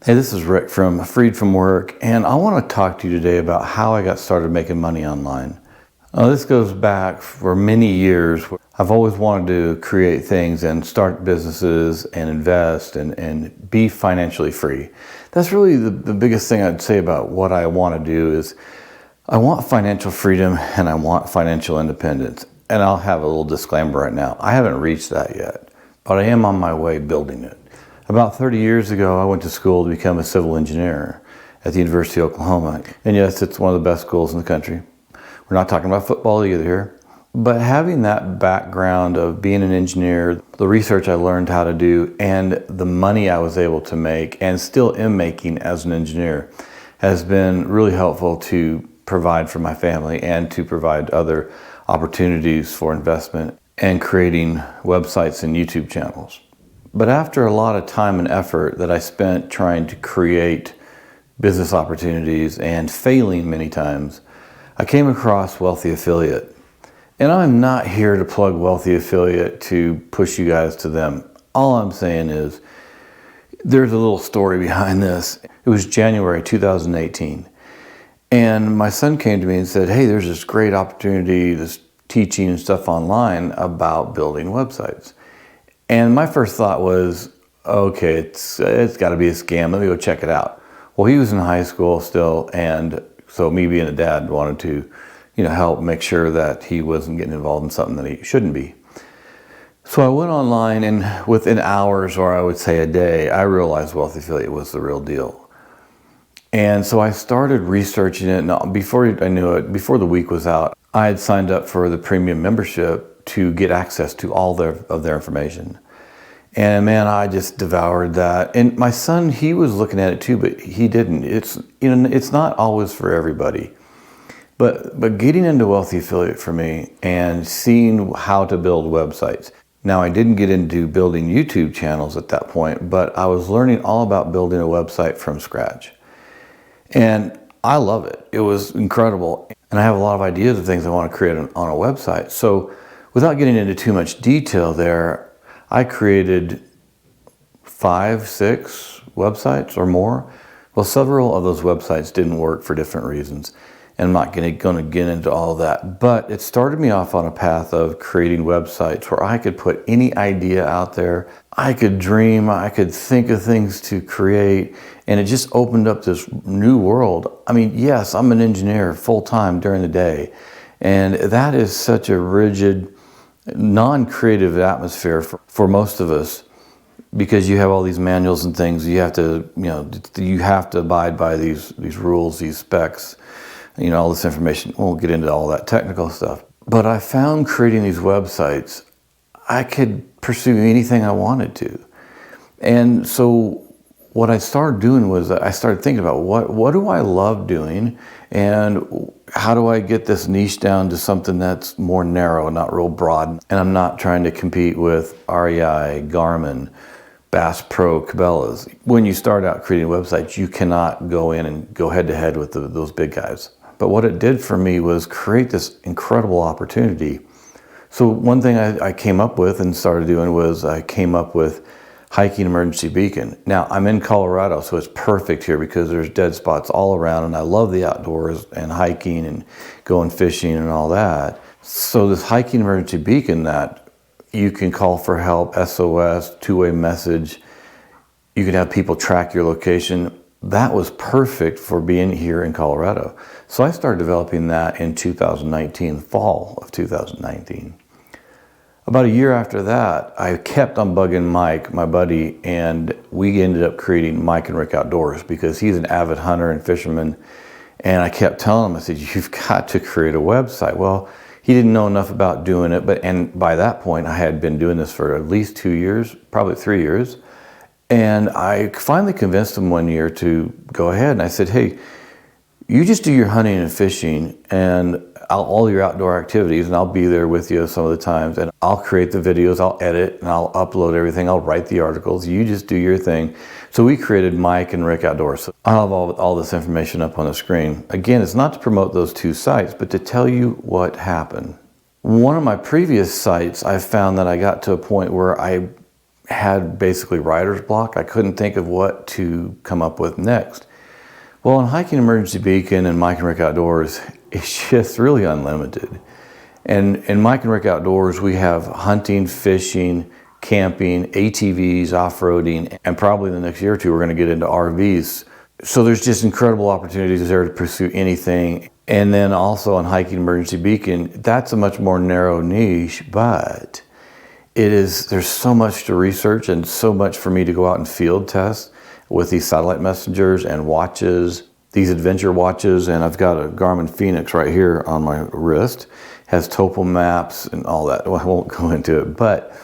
Hey, this is Rick from FreedFromWork, and I want to talk to you today about how I got started making money online. This goes back for many years. I've always wanted to create things and start businesses and invest and be financially free. That's really the biggest thing I'd say about what I want to do is I want financial freedom and I want financial independence. And I'll have a little disclaimer right now. I haven't reached that yet, but I am on my way building it. About 30 years ago, I went to school to become a civil engineer at the University of Oklahoma. And yes, it's one of the best schools in the country. We're not talking about football either here. But having that background of being an engineer, the research I learned how to do, and the money I was able to make and still am making as an engineer has been really helpful to provide for my family and to provide other opportunities for investment and creating websites and YouTube channels. But after a lot of time and effort that I spent trying to create business opportunities and failing many times, I came across Wealthy Affiliate. And I'm not here to plug Wealthy Affiliate to push you guys to them. All I'm saying is there's a little story behind this. It was January 2018. And my son came to me and said, hey, there's this great opportunity, this teaching and stuff online about building websites. And my first thought was, okay, it's got to be a scam. Let me go check it out. Well, he was in high school still, and so me being a dad wanted to, help make sure that he wasn't getting involved in something that he shouldn't be. So I went online, and within hours, or I would say a day, I realized Wealthy Affiliate was the real deal. And so I started researching it, and before I knew it, before the week was out, I had signed up for the premium membership to get access to all of their information. And man, I just devoured that. And my son, he was looking at it too, but he didn't. It's not always for everybody. But getting into Wealthy Affiliate for me and seeing how to build websites. Now, I didn't get into building YouTube channels at that point, but I was learning all about building a website from scratch. And I love it. It was incredible. And I have a lot of ideas of things I want to create on a website. So without getting into too much detail there, I created 5, 6 websites or more. Well, several of those websites didn't work for different reasons. And I'm not going to get into all of that. But it started me off on a path of creating websites where I could put any idea out there. I could dream, I could think of things to create. And it just opened up this new world. I mean, yes, I'm an engineer full-time during the day. And that is such a rigid, non-creative atmosphere for most of us, because you have all these manuals and things. You have to, you have to abide by these rules, these specs, all this information. We won't get into all that technical stuff. But I found creating these websites, I could pursue anything I wanted to. And so what I started doing was I started thinking about what do I love doing, and how do I get this niche down to something that's more narrow, not real broad. And I'm not trying to compete with REI, Garmin, Bass Pro, Cabela's. When you start out creating websites, you cannot go in and go head to head with those big guys. But what it did for me was create this incredible opportunity. So one thing I came up with and started doing was I came up with hiking emergency beacon. Now, I'm in Colorado, so it's perfect here because there's dead spots all around, and I love the outdoors and hiking and going fishing and all that. So this hiking emergency beacon that you can call for help, SOS, two-way message, you can have people track your location. That was perfect for being here in Colorado. So I started developing that in 2019, fall of 2019. About a year after that, I kept on bugging Mike, my buddy, and we ended up creating Mike and Rick Outdoors because he's an avid hunter and fisherman. And I kept telling him, I said, you've got to create a website. Well, he didn't know enough about doing it, and by that point, I had been doing this for at least 2 years, probably 3 years. And I finally convinced him one year to go ahead, and I said, hey, you just do your hunting and fishing and all your outdoor activities, and I'll be there with you some of the times, and I'll create the videos, I'll edit, and I'll upload everything, I'll write the articles, you just do your thing. So we created Mike and Rick Outdoors. So I'll have all this information up on the screen. Again, it's not to promote those 2 sites, but to tell you what happened. One of my previous sites, I found that I got to a point where I had basically writer's block. I couldn't think of what to come up with next. Well, in Hiking Emergency Beacon and Mike and Rick Outdoors, it's just really unlimited. And in Mike and Rick Outdoors, we have hunting, fishing, camping, ATVs, off-roading, and probably in the next year or two, we're going to get into RVs. So there's just incredible opportunities there to pursue anything. And then also on Hiking Emergency Beacon, that's a much more narrow niche, but there's so much to research and so much for me to go out and field test with these satellite messengers and watches, these adventure watches. And I've got a Garmin Phoenix right here on my wrist, has topo maps and all that. Well, I won't go into it, but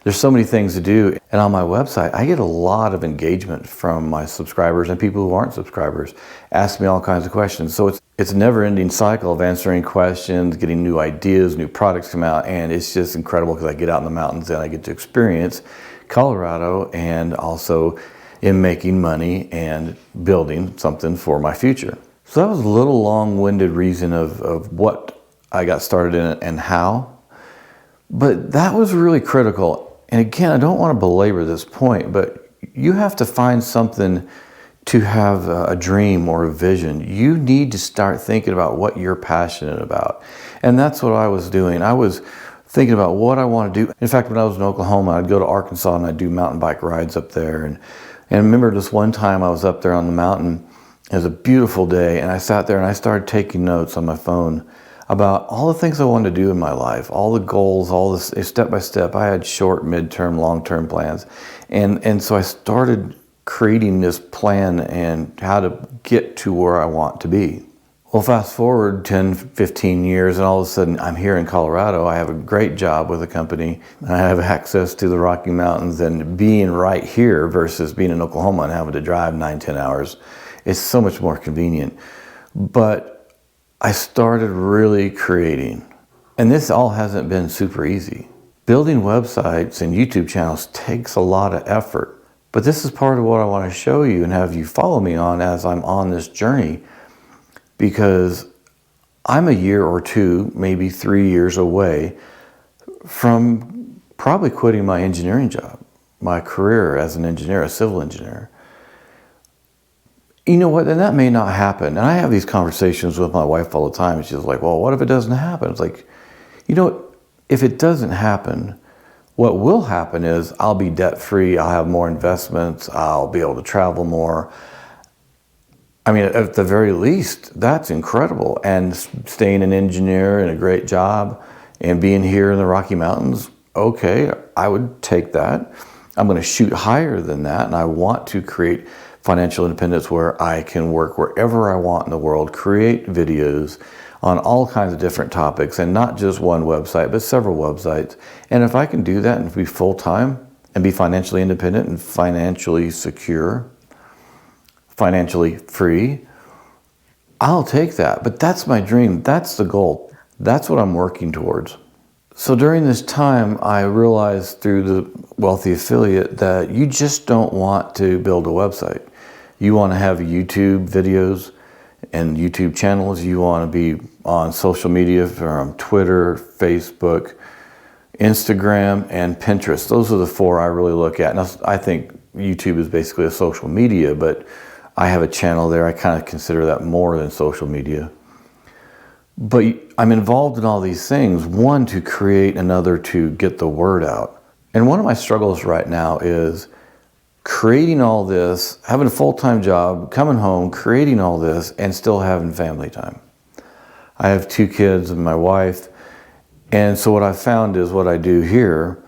there's so many things to do. And on my website, I get a lot of engagement from my subscribers and people who aren't subscribers, ask me all kinds of questions. So it's a never-ending cycle of answering questions, getting new ideas, new products come out, and it's just incredible because I get out in the mountains and I get to experience Colorado and also in making money and building something for my future. So that was a little long-winded reason of what I got started in it and how, but that was really critical. And again, I don't want to belabor this point, but you have to find something to have a dream or a vision. You need to start thinking about what you're passionate about. And that's what I was doing. I was thinking about what I want to do. In fact, when I was in Oklahoma, I'd go to Arkansas and I'd do mountain bike rides up there. And I remember this one time I was up there on the mountain. It was a beautiful day, and I sat there and I started taking notes on my phone about all the things I wanted to do in my life, all the goals, all this step by step. I had short, midterm, long-term plans. And so I started creating this plan and how to get to where I want to be. Well, fast forward 10, 15 years, and all of a sudden I'm here in Colorado. I have a great job with a company. I have access to the Rocky Mountains, and being right here versus being in Oklahoma and having to drive 9-10 hours is so much more convenient. But I started really creating, and this all hasn't been super easy. Building websites and YouTube channels takes a lot of effort, but this is part of what I want to show you and have you follow me on as I'm on this journey, because I'm a year or two, maybe 3 years away from probably quitting my engineering job, my career as an engineer, a civil engineer. You know what, and that may not happen. And I have these conversations with my wife all the time, and she's like, well, what if it doesn't happen? It's like, you know, if it doesn't happen, what will happen is I'll be debt-free, I'll have more investments, I'll be able to travel more. I mean, at the very least, that's incredible. And staying an engineer in a great job and being here in the Rocky Mountains, okay, I would take that. I'm going to shoot higher than that, and I want to create financial independence where I can work wherever I want in the world, create videos on all kinds of different topics, and not just one website, but several websites. And if I can do that and be full-time and be financially independent and financially secure, financially free, I'll take that. But that's my dream. That's the goal. That's what I'm working towards. So during this time, I realized through the Wealthy Affiliate that you just don't want to build a website. You want to have YouTube videos and YouTube channels. You want to be on social media from Twitter, Facebook, Instagram, and Pinterest. Those are the four I really look at. Now, I think YouTube is basically a social media, but I have a channel there. I kind of consider that more than social media. But I'm involved in all these things, one to create, another to get the word out. And one of my struggles right now is creating all this, having a full-time job, coming home, creating all this, and still having family time. I have 2 kids and my wife, and so what I've found is what I do here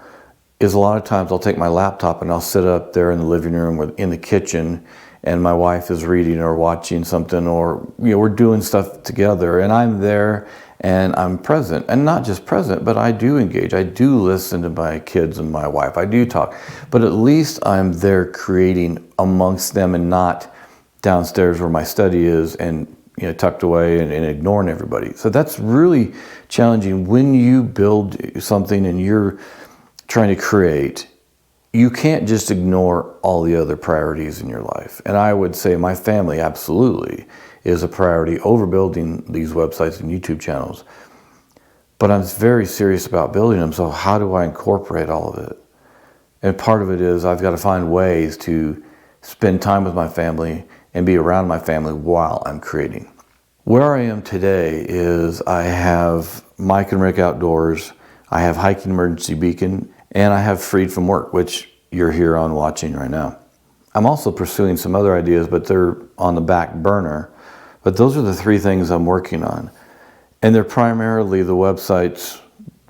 is a lot of times I'll take my laptop and I'll sit up there in the living room or in the kitchen, and my wife is reading or watching something, or we're doing stuff together, and I'm there and I'm present. And not just present, but I do engage. I do listen to my kids and my wife. I do talk. But at least I'm there creating amongst them and not downstairs where my study is and tucked away and ignoring everybody. So that's really challenging when you build something and you're trying to create. You can't just ignore all the other priorities in your life. And I would say my family absolutely is a priority over building these websites and YouTube channels. But I'm very serious about building them, so how do I incorporate all of it? And part of it is I've got to find ways to spend time with my family and be around my family while I'm creating. Where I am today is I have Mike and Rick Outdoors, I have Hiking Emergency Beacon, and I have FreedFromWork, which you're here on watching right now. I'm also pursuing some other ideas, but they're on the back burner. But those are the three things I'm working on. And they're primarily the websites,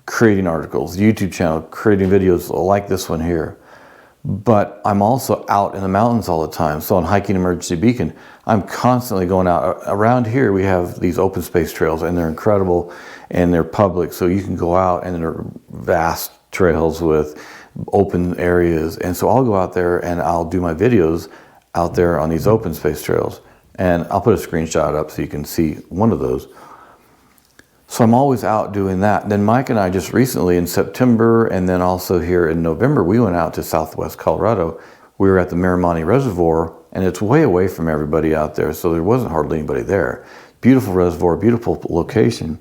creating articles, YouTube channel, creating videos like this one here. But I'm also out in the mountains all the time. So on Hiking Emergency Beacon, I'm constantly going out. Around here, we have these open space trails, and they're incredible, and they're public. So you can go out, and they're vast trails with open areas. And so I'll go out there, and I'll do my videos out there on these open space trails. And I'll put a screenshot up so you can see one of those. So I'm always out doing that. Then Mike and I just recently in September, and then also here in November, we went out to Southwest Colorado. We were at the Miramonte Reservoir, and it's way away from everybody out there, so there wasn't hardly anybody there. Beautiful reservoir, beautiful location.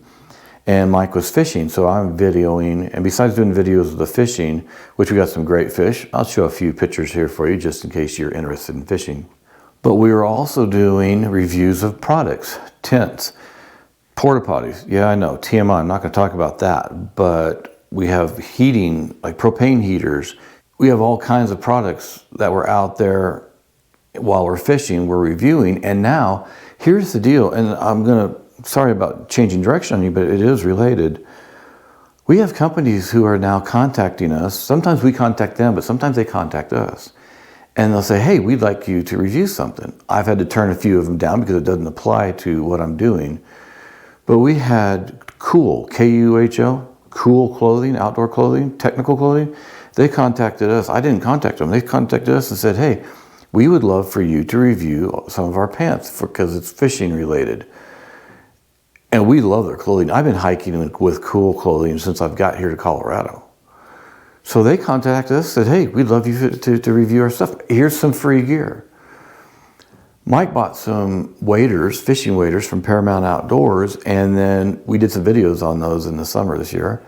And Mike was fishing, so I'm videoing. And besides doing videos of the fishing, which we got some great fish, I'll show a few pictures here for you just in case you're interested in fishing. But we were also doing reviews of products, tents, porta potties. Yeah, I know, TMI, I'm not going to talk about that. But we have heating, like propane heaters. We have all kinds of products that were out there while we're fishing, we're reviewing. And now, here's the deal, and sorry about changing direction on you, but it is related. We have companies who are now contacting us. Sometimes we contact them, but sometimes they contact us. And they'll say, hey, we'd like you to review something. I've had to turn a few of them down because it doesn't apply to what I'm doing. But we had KUHL, K-U-H-L, KUHL Clothing, outdoor clothing, technical clothing. They contacted us. I didn't contact them. They contacted us and said, hey, we would love for you to review some of our pants because it's fishing related. And we love their clothing. I've been hiking with KUHL clothing since I've got here to Colorado. So they contacted us, said, hey, we'd love you to review our stuff. Here's some free gear. Mike bought some waders, fishing waders from Paramount Outdoors, and then we did some videos on those in the summer this year.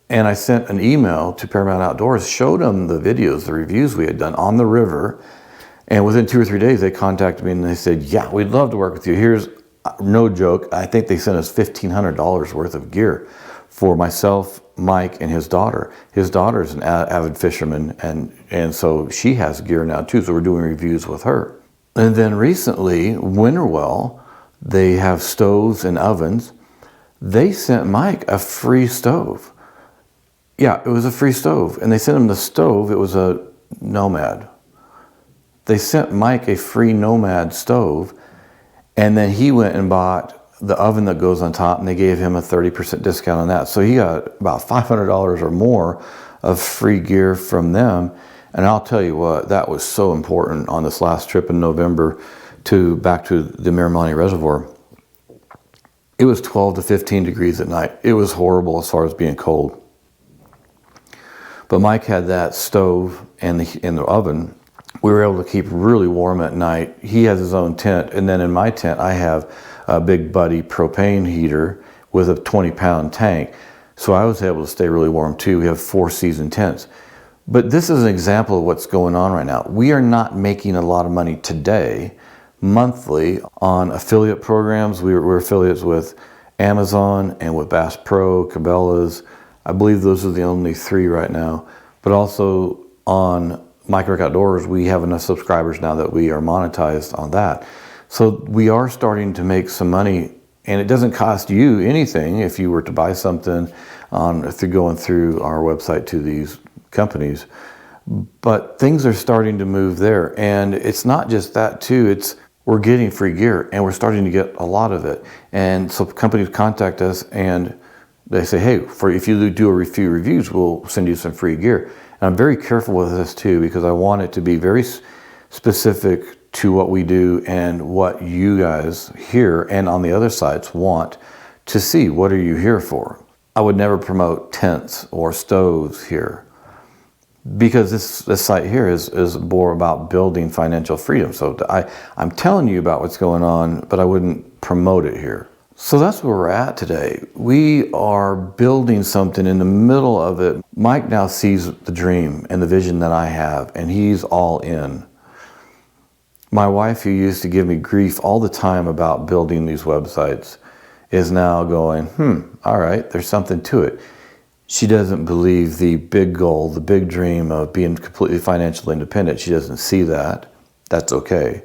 And I sent an email to Paramount Outdoors, showed them the videos, the reviews we had done on the river. And within 2 or 3 days, they contacted me and they said, yeah, we'd love to work with you. Here's, no joke, I think they sent us $1,500 worth of gear for myself, Mike, and his daughter. His daughter's an avid fisherman, and so she has gear now too, so we're doing reviews with her. And then recently, Winterwell, they have stoves and ovens. They sent Mike a free stove. Yeah, it was a free stove. And they sent him the stove. It was a Nomad. They sent Mike a free Nomad stove. And then he went and bought the oven that goes on top, and they gave him a 30% discount on that. So he got about $500 or more of free gear from them. And I'll tell you what, that was so important on this last trip in November back to the Miramonte Reservoir. It was 12 to 15 degrees at night. It was horrible as far as being cold. But Mike had that stove and the oven. We were able to keep really warm at night. He has his own tent. And then in my tent, I have a Big Buddy propane heater with a 20-pound tank. So I was able to stay really warm too. We have 4-season tents. But this is an example of what's going on right now. We are not making a lot of money today, monthly, on affiliate programs. We're affiliates with Amazon and with Bass Pro, Cabela's. I believe those are the only 3 right now. But also on Mike Rick Outdoors, we have enough subscribers now that we are monetized on that. So we are starting to make some money, and it doesn't cost you anything if you were to buy something through going through our website to these companies. But things are starting to move there. And it's not just that too, we're getting free gear, and we're starting to get a lot of it. And so companies contact us and they say, hey, if you do a few reviews, we'll send you some free gear. And I'm very careful with this too, because I want it to be very specific to what we do and what you guys here and on the other sites want to see. What are you here for? I would never promote tents or stoves here, because this site here is more about building financial freedom. So I'm telling you about what's going on, but I wouldn't promote it here. So that's where we're at today. We are building something in the middle of it. Mike now sees the dream and the vision that I have, and he's all in. My wife, who used to give me grief all the time about building these websites, is now going, all right, there's something to it. She doesn't believe the big goal, the big dream of being completely financially independent. She doesn't see that. That's okay.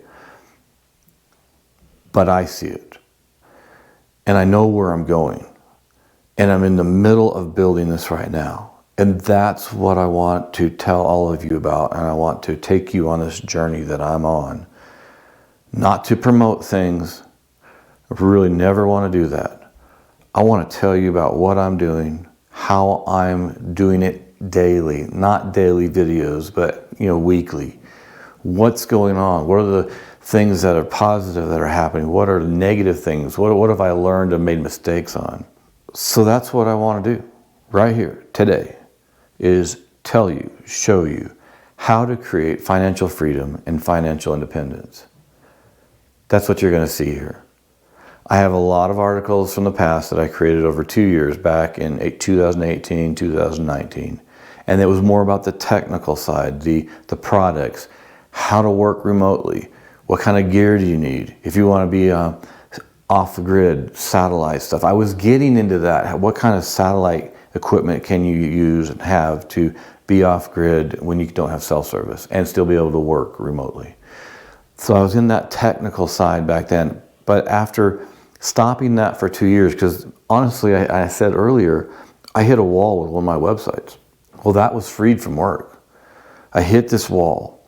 But I see it. And I know where I'm going. And I'm in the middle of building this right now. And that's what I want to tell all of you about. And I want to take you on this journey that I'm on. Not to promote things. I really never want to do that. I want to tell you about what I'm doing, how I'm doing it daily. Not daily videos, but weekly. What's going on? What are the things that are positive that are happening? What are the negative things? What have I learned and made mistakes on? So that's what I want to do right here today, is tell you, show you how to create financial freedom and financial independence. That's what you're going to see here. I have a lot of articles from the past that I created over 2 years, back in 2018, 2019. And it was more about the technical side, the products, how to work remotely, what kind of gear do you need, if you want to be off-grid satellite stuff. I was getting into that. What kind of satellite equipment can you use and have to be off-grid when you don't have cell service and still be able to work remotely? So I was in that technical side back then. But after stopping that for 2 years, because honestly, I said earlier, I hit a wall with one of my websites. Well, that was FreedFromWork. I hit this wall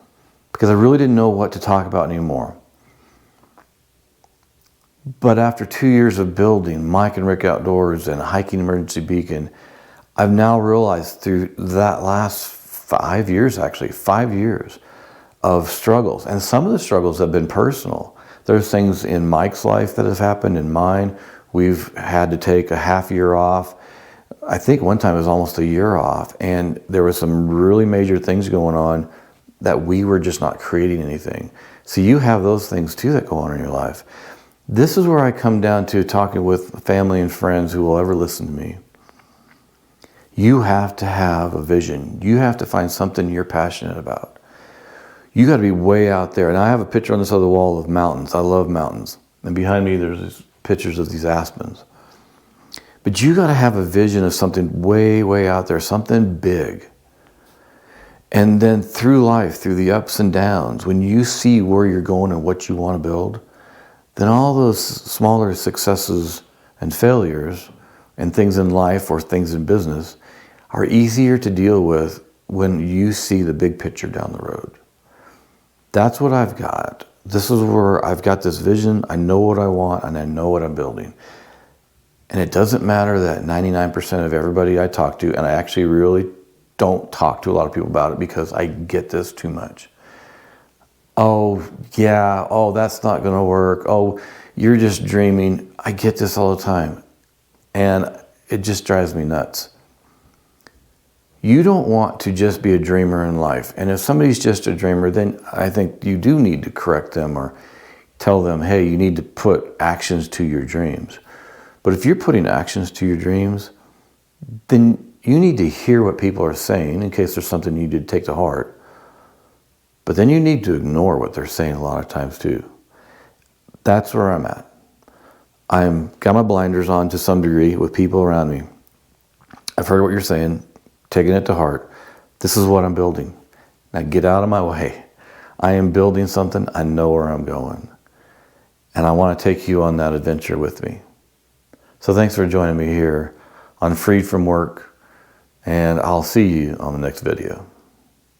because I really didn't know what to talk about anymore. But after 2 years of building Mike and Rick Outdoors and Hiking Emergency Beacon, I've now realized through that last 5 years, actually 5 years of struggles, and some of the struggles have been personal. There's things in Mike's life that have happened in mine. We've had to take a half year off. I think one time it was almost a year off, and there were some really major things going on that we were just not creating anything. So you have those things too that go on in your life. This is where I come down to talking with family and friends who will ever listen to me. You have to have a vision. You have to find something you're passionate about. You got to be way out there. And I have a picture on this other wall of mountains. I love mountains. And behind me there's these pictures of these aspens. But you got to have a vision of something way, way out there, something big. And then through life, through the ups and downs, when you see where you're going and what you want to build, then all those smaller successes and failures and things in life or things in business are easier to deal with when you see the big picture down the road. That's what I've got. This is where I've got this vision. I know what I want and I know what I'm building. And it doesn't matter that 99% of everybody I talk to, and I actually really don't talk to a lot of people about it because I get this too much. Oh, yeah, oh, that's not going to work. Oh, you're just dreaming. I get this all the time. And it just drives me nuts. You don't want to just be a dreamer in life. And if somebody's just a dreamer, then I think you do need to correct them or tell them, hey, you need to put actions to your dreams. But if you're putting actions to your dreams, then you need to hear what people are saying in case there's something you need to take to heart. But then you need to ignore what they're saying a lot of times too. That's where I'm at. I'm got my blinders on to some degree with people around me. I've heard what you're saying, taking it to heart. This is what I'm building. Now get out of my way. I am building something. I know where I'm going. And I want to take you on that adventure with me. So thanks for joining me here on Freed from Work. And I'll see you on the next video.